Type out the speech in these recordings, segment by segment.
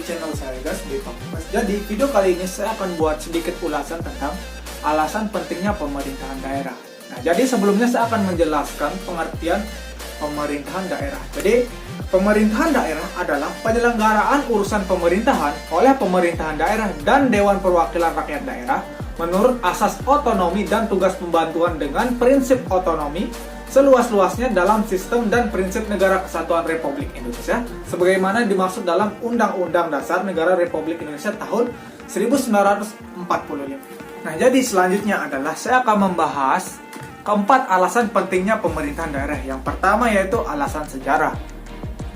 di channel saya guys, di Pakumas. Jadi video kali ini saya akan buat sedikit ulasan tentang alasan pentingnya pemerintahan daerah. Nah, jadi sebelumnya saya akan menjelaskan pengertian pemerintahan daerah. Jadi pemerintahan daerah adalah penyelenggaraan urusan pemerintahan oleh pemerintahan daerah dan Dewan Perwakilan Rakyat Daerah menurut asas otonomi dan tugas pembantuan dengan prinsip otonomi seluas-luasnya dalam sistem dan prinsip Negara Kesatuan Republik Indonesia sebagaimana dimaksud dalam Undang-Undang Dasar Negara Republik Indonesia tahun 1945. Nah, jadi selanjutnya adalah saya akan membahas keempat alasan pentingnya pemerintahan daerah. Yang pertama yaitu alasan sejarah.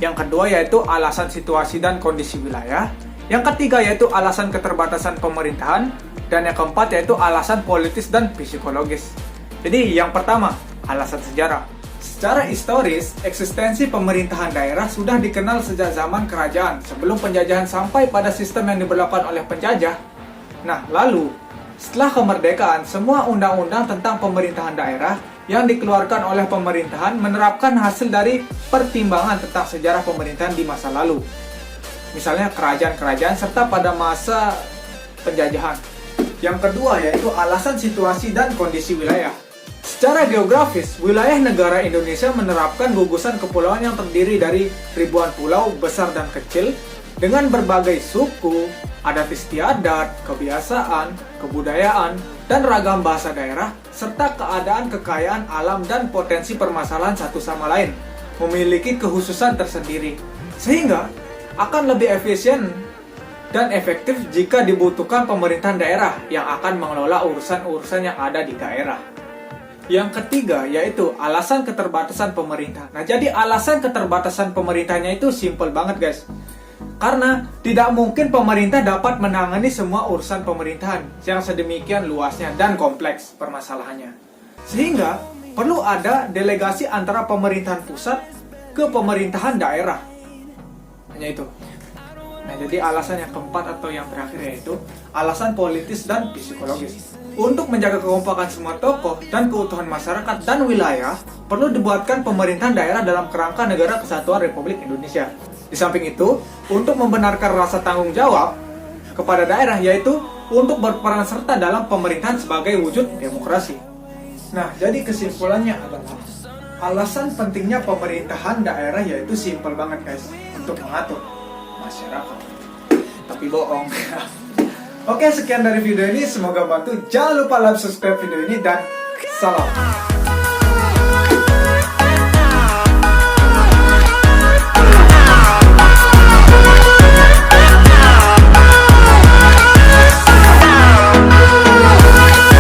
Yang kedua yaitu alasan situasi dan kondisi wilayah. Yang ketiga yaitu alasan keterbatasan pemerintahan. Dan yang keempat yaitu alasan politis dan psikologis. Jadi yang pertama, alasan sejarah. Secara historis, eksistensi pemerintahan daerah sudah dikenal sejak zaman kerajaan sebelum penjajahan sampai pada sistem yang diberlakukan oleh penjajah. Nah, lalu setelah kemerdekaan, semua undang-undang tentang pemerintahan daerah yang dikeluarkan oleh pemerintahan menerapkan hasil dari pertimbangan tentang sejarah pemerintahan di masa lalu. Misalnya kerajaan-kerajaan serta pada masa penjajahan. Yang kedua yaitu alasan situasi dan kondisi wilayah. Secara geografis, wilayah negara Indonesia menerapkan gugusan kepulauan yang terdiri dari ribuan pulau besar dan kecil dengan berbagai suku, adat istiadat, kebiasaan, kebudayaan, dan ragam bahasa daerah, serta keadaan kekayaan alam dan potensi permasalahan satu sama lain, memiliki kekhususan tersendiri, sehingga akan lebih efisien dan efektif jika dibutuhkan pemerintahan daerah yang akan mengelola urusan-urusan yang ada di daerah. Yang ketiga yaitu alasan keterbatasan pemerintah. Nah, jadi alasan keterbatasan pemerintahnya itu simple banget guys. Karena tidak mungkin pemerintah dapat menangani semua urusan pemerintahan yang sedemikian luasnya dan kompleks permasalahannya. Sehingga perlu ada delegasi antara pemerintahan pusat ke pemerintahan daerah. Hanya itu. Nah, jadi alasan yang keempat atau yang terakhir yaitu alasan politis dan psikologis. Untuk menjaga kekompakan semua tokoh dan keutuhan masyarakat dan wilayah, perlu dibuatkan pemerintahan daerah dalam kerangka Negara Kesatuan Republik Indonesia. Di samping itu, untuk membenarkan rasa tanggung jawab kepada daerah, yaitu untuk berperan serta dalam pemerintahan sebagai wujud demokrasi. Nah, jadi kesimpulannya adalah alasan pentingnya pemerintahan daerah yaitu simple banget guys, untuk mengatur masyarakat. Tapi bohong. Oke, sekian dari video ini, semoga bantu. Jangan lupa like, subscribe video ini, dan salam.